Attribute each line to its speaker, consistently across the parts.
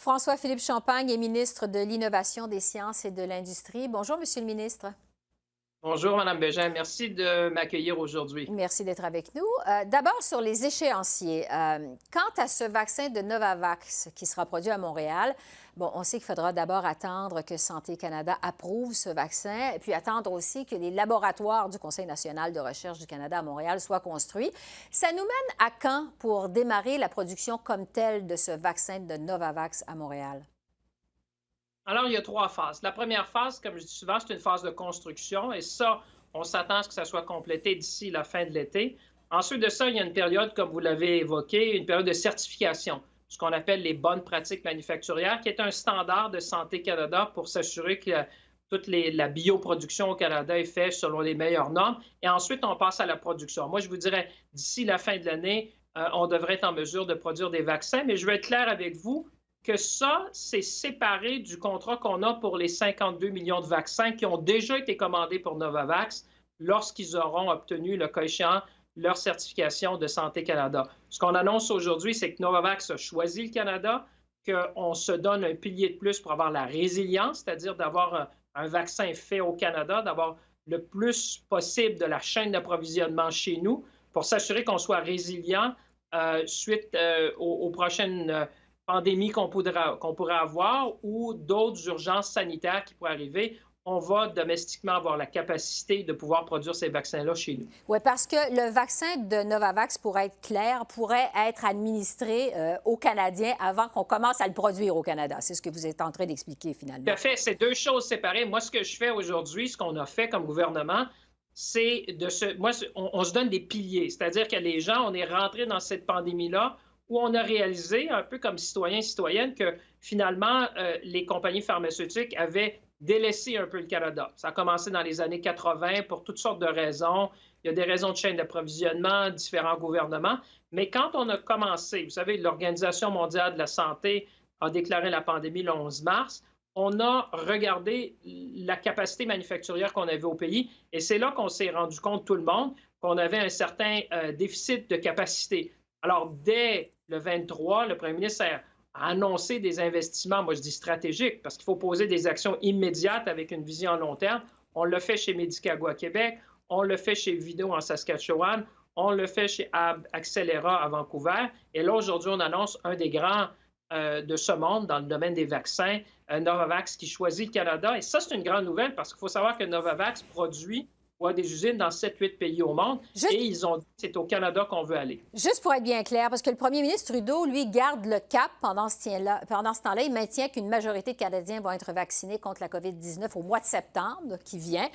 Speaker 1: François-Philippe Champagne est ministre de l'Innovation, des Sciences et de l'Industrie. Bonjour, Monsieur le ministre.
Speaker 2: Bonjour, Madame Bégin. Merci de m'accueillir aujourd'hui.
Speaker 1: Merci d'être avec nous. D'abord, sur les échéanciers. Quant à ce vaccin de Novavax qui sera produit à Montréal, bon, on sait qu'il faudra d'abord attendre que Santé Canada approuve ce vaccin, et puis attendre aussi que les laboratoires du Conseil national de recherche du Canada à Montréal soient construits. Ça nous mène à quand pour démarrer la production comme telle de ce vaccin de Novavax à Montréal?
Speaker 2: Alors, il y a trois phases. La première phase, comme je dis souvent, c'est une phase de construction et ça, on s'attend à ce que ça soit complété d'ici la fin de l'été. Ensuite de ça, il y a une période, comme vous l'avez évoqué, une période de certification, ce qu'on appelle les bonnes pratiques manufacturières, qui est un standard de Santé Canada pour s'assurer que la bioproduction au Canada est faite selon les meilleures normes. Et ensuite, on passe à la production. Moi, je vous dirais, d'ici la fin de l'année, on devrait être en mesure de produire des vaccins, mais je veux être clair avec vous que ça, c'est séparé du contrat qu'on a pour les 52 millions de vaccins qui ont déjà été commandés pour Novavax lorsqu'ils auront obtenu, le cas échéant, leur certification de Santé Canada. Ce qu'on annonce aujourd'hui, c'est que Novavax a choisi le Canada, qu'on se donne un pilier de plus pour avoir la résilience, c'est-à-dire d'avoir un vaccin fait au Canada, d'avoir le plus possible de la chaîne d'approvisionnement chez nous pour s'assurer qu'on soit résilient suite aux prochaines pandémie qu'on pourrait avoir ou d'autres urgences sanitaires qui pourraient arriver, on va domestiquement avoir la capacité de pouvoir produire ces vaccins-là chez nous.
Speaker 1: Oui, parce que le vaccin de Novavax, pour être clair, pourrait être administré aux Canadiens avant qu'on commence à le produire au Canada. C'est ce que vous êtes en train d'expliquer finalement.
Speaker 2: Tout à fait, c'est deux choses séparées. Moi, ce que je fais aujourd'hui, ce qu'on a fait comme gouvernement, c'est on se donne des piliers. C'est-à-dire que les gens, on est rentré dans cette pandémie-là où on a réalisé, un peu comme citoyens et citoyennes, que finalement, les compagnies pharmaceutiques avaient délaissé un peu le Canada. Ça a commencé dans les années 80 pour toutes sortes de raisons. Il y a des raisons de chaîne d'approvisionnement, différents gouvernements. Mais quand on a commencé, vous savez, l'Organisation mondiale de la santé a déclaré la pandémie le 11 mars, on a regardé la capacité manufacturière qu'on avait au pays et c'est là qu'on s'est rendu compte, tout le monde, qu'on avait un certain déficit de capacité. Alors, dès le 23, le premier ministre a annoncé des investissements, moi je dis stratégiques, parce qu'il faut poser des actions immédiates avec une vision à long terme. On l'a fait chez Medicago à Québec, on le fait chez Vido en Saskatchewan, on le fait chez Accellera à Vancouver. Et là, aujourd'hui, on annonce un des grands de ce monde dans le domaine des vaccins, Novavax, qui choisit le Canada. Et ça, c'est une grande nouvelle parce qu'il faut savoir que Novavax produit ou a des usines dans 7-8 pays au monde. Et ils ont dit que c'est au Canada qu'on veut aller.
Speaker 1: Juste pour être bien clair, parce que le premier ministre Trudeau, lui, garde le cap pendant ce temps-là. Il maintient qu'une majorité de Canadiens vont être vaccinés contre la COVID-19 au mois de septembre qui vient.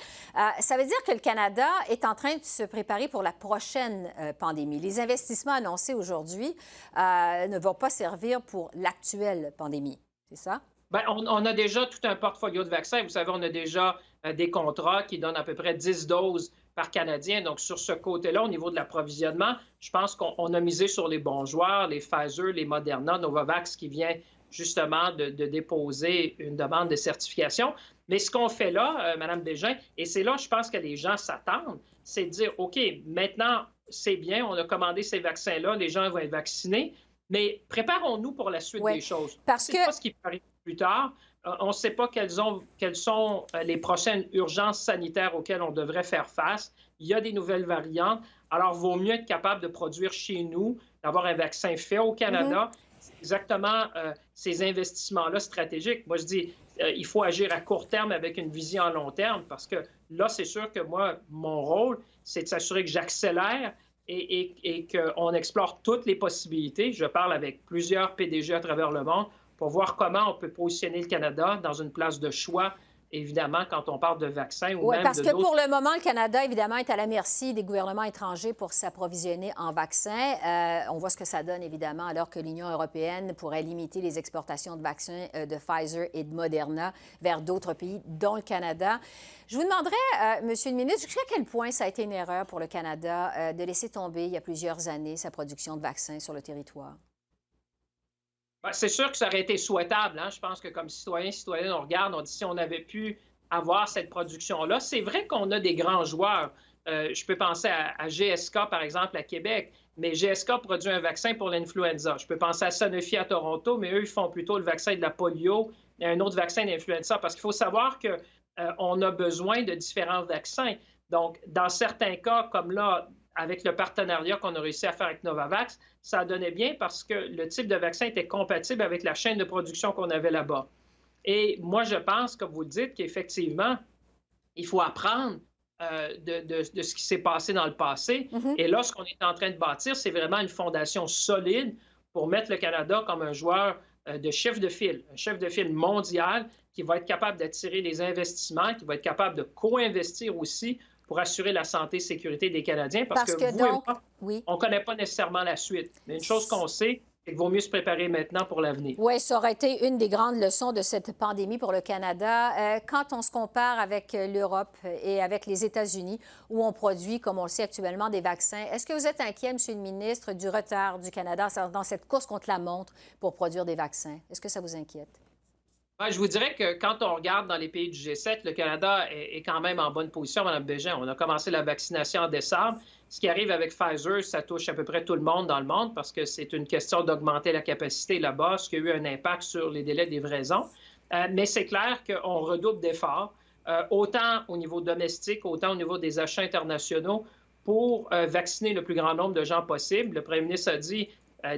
Speaker 1: Ça veut dire que le Canada est en train de se préparer pour la prochaine pandémie. Les investissements annoncés aujourd'hui ne vont pas servir pour l'actuelle pandémie. C'est ça?
Speaker 2: Bien, on a déjà tout un portfolio de vaccins. Vous savez, on a déjà des contrats qui donnent à peu près 10 doses par Canadien. Donc, sur ce côté-là, au niveau de l'approvisionnement, je pense qu'on a misé sur les bons joueurs, les Pfizer, les Moderna, Novavax, qui vient justement de déposer une demande de certification. Mais ce qu'on fait là, Mme Bégin, et c'est là, je pense que les gens s'attendent, c'est de dire, OK, maintenant, c'est bien, on a commandé ces vaccins-là, les gens vont être vaccinés, mais préparons-nous pour la suite des choses.
Speaker 1: Parce que...
Speaker 2: pas ce qui peut arriver plus tard. On ne sait pas quelles sont les prochaines urgences sanitaires auxquelles on devrait faire face. Il y a des nouvelles variantes. Alors, il vaut mieux être capable de produire chez nous, d'avoir un vaccin fait au Canada. C'est exactement ces investissements-là stratégiques. Moi, je dis, il faut agir à court terme avec une vision à long terme parce que là, c'est sûr que moi, mon rôle, c'est de s'assurer que j'accélère et qu'on explore toutes les possibilités. Je parle avec plusieurs PDG à travers le monde pour voir comment on peut positionner le Canada dans une place de choix, évidemment, quand on parle de vaccins ou même
Speaker 1: parce
Speaker 2: de
Speaker 1: que
Speaker 2: d'autres...
Speaker 1: pour le moment, le Canada, évidemment, est à la merci des gouvernements étrangers pour s'approvisionner en vaccins. On voit ce que ça donne, évidemment, alors que l'Union européenne pourrait limiter les exportations de vaccins de Pfizer et de Moderna vers d'autres pays, dont le Canada. Je vous demanderais, Monsieur le ministre, jusqu'à quel point ça a été une erreur pour le Canada de laisser tomber, il y a plusieurs années, sa production de vaccins sur le territoire?
Speaker 2: C'est sûr que ça aurait été souhaitable. Hein? Je pense que comme citoyens, citoyennes, on regarde, on dit si on avait pu avoir cette production-là. C'est vrai qu'on a des grands joueurs. Je peux penser à GSK, par exemple, à Québec, mais GSK produit un vaccin pour l'influenza. Je peux penser à Sanofi à Toronto, mais eux, ils font plutôt le vaccin de la polio et un autre vaccin d'influenza, parce qu'il faut savoir qu'on a besoin de différents vaccins. Donc, dans certains cas, comme là, avec le partenariat qu'on a réussi à faire avec Novavax, ça donnait bien parce que le type de vaccin était compatible avec la chaîne de production qu'on avait là-bas. Et moi, je pense, comme vous le dites, qu'effectivement, il faut apprendre de ce qui s'est passé dans le passé. Et là, ce qu'on est en train de bâtir, c'est vraiment une fondation solide pour mettre le Canada comme un joueur de chef de file, un chef de file mondial qui va être capable d'attirer les investissements, qui va être capable de co-investir aussi pour assurer la santé et sécurité des Canadiens. Parce que vous
Speaker 1: donc,
Speaker 2: et moi,
Speaker 1: oui.
Speaker 2: on ne connaît pas nécessairement la suite. Mais une chose qu'on sait, c'est qu'il vaut mieux se préparer maintenant pour l'avenir.
Speaker 1: Oui, ça aurait été une des grandes leçons de cette pandémie pour le Canada. Quand on se compare avec l'Europe et avec les États-Unis, où on produit, comme on le sait actuellement, des vaccins, est-ce que vous êtes inquiet, M. le ministre, du retard du Canada dans cette course contre la montre pour produire des vaccins? Est-ce que ça vous inquiète?
Speaker 2: Ouais, je vous dirais que quand on regarde dans les pays du G7, le Canada est quand même en bonne position, Mme Bégin. On a commencé la vaccination en décembre. Ce qui arrive avec Pfizer, ça touche à peu près tout le monde dans le monde parce que c'est une question d'augmenter la capacité là-bas, ce qui a eu un impact sur les délais de livraison. Mais c'est clair qu'on redouble d'efforts, autant au niveau domestique, autant au niveau des achats internationaux, pour vacciner le plus grand nombre de gens possible. Le premier ministre a dit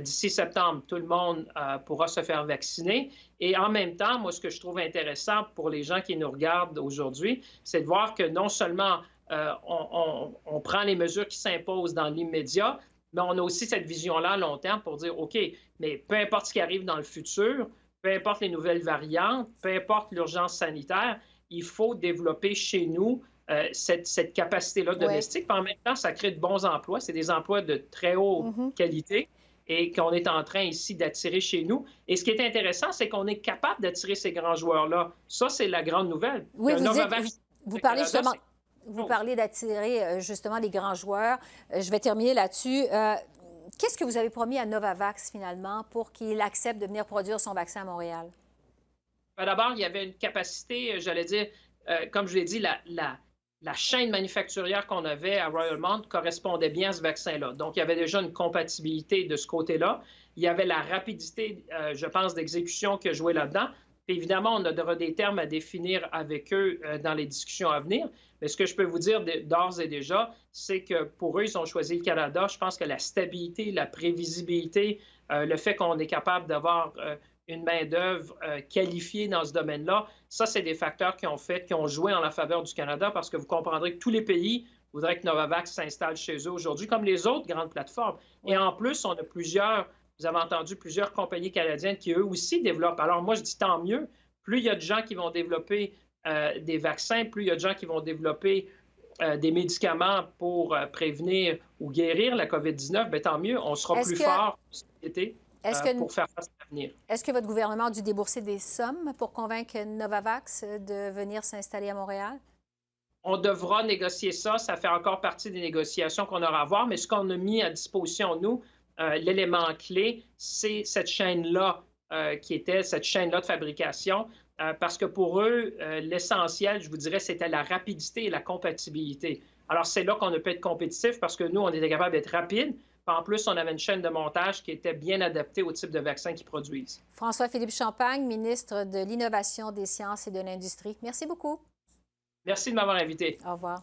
Speaker 2: d'ici septembre, tout le monde pourra se faire vacciner. Et en même temps, moi, ce que je trouve intéressant pour les gens qui nous regardent aujourd'hui, c'est de voir que non seulement on prend les mesures qui s'imposent dans l'immédiat, mais on a aussi cette vision-là à long terme pour dire, OK, mais peu importe ce qui arrive dans le futur, peu importe les nouvelles variantes, peu importe l'urgence sanitaire, il faut développer chez nous cette capacité-là domestique. Puis en même temps, ça crée de bons emplois. C'est des emplois de très haute qualité et qu'on est en train ici d'attirer chez nous. Et ce qui est intéressant, c'est qu'on est capable d'attirer ces grands joueurs-là. Ça, c'est la grande nouvelle.
Speaker 1: Oui, vous parlez justement... Vous parlez d'attirer justement les grands joueurs. Je vais terminer là-dessus. Qu'est-ce que vous avez promis à Novavax finalement pour qu'il accepte de venir produire son vaccin à Montréal?
Speaker 2: D'abord, il y avait une capacité, j'allais dire, comme je l'ai dit, la chaîne manufacturière qu'on avait à Royalmount correspondait bien à ce vaccin-là. Donc, il y avait déjà une compatibilité de ce côté-là. Il y avait la rapidité, je pense, d'exécution qui a joué là-dedans. Puis évidemment, on aura des termes à définir avec eux dans les discussions à venir. Mais ce que je peux vous dire d'ores et déjà, c'est que pour eux, ils ont choisi le Canada. Je pense que la stabilité, la prévisibilité, le fait qu'on est capable d'avoir une main-d'œuvre qualifiée dans ce domaine-là, ça, c'est des facteurs qui ont joué en la faveur du Canada parce que vous comprendrez que tous les pays voudraient que Novavax s'installe chez eux aujourd'hui, comme les autres grandes plateformes. Et en plus, on a vous avez entendu plusieurs compagnies canadiennes qui, eux aussi, développent. Alors moi, je dis tant mieux. Plus il y a de gens qui vont développer des vaccins, plus il y a de gens qui vont développer des médicaments pour prévenir ou guérir la COVID-19, bien, tant mieux. On sera plus fort en société pour faire face à l'avenir.
Speaker 1: Est-ce que votre gouvernement a dû débourser des sommes pour convaincre Novavax de venir s'installer à Montréal?
Speaker 2: On devra négocier ça. Ça fait encore partie des négociations qu'on aura à voir. Mais ce qu'on a mis à disposition, nous, l'élément clé, c'est cette chaîne-là qui était cette chaîne-là de fabrication. Parce que pour eux, l'essentiel, je vous dirais, c'était la rapidité et la compatibilité. Alors, c'est là qu'on a pu être compétitif parce que nous, on était capable d'être rapide. En plus, on avait une chaîne de montage qui était bien adaptée au type de vaccin qu'ils produisent.
Speaker 1: François-Philippe Champagne, ministre de l'Innovation, des Sciences et de l'Industrie. Merci beaucoup.
Speaker 2: Merci de m'avoir invité.
Speaker 1: Au revoir.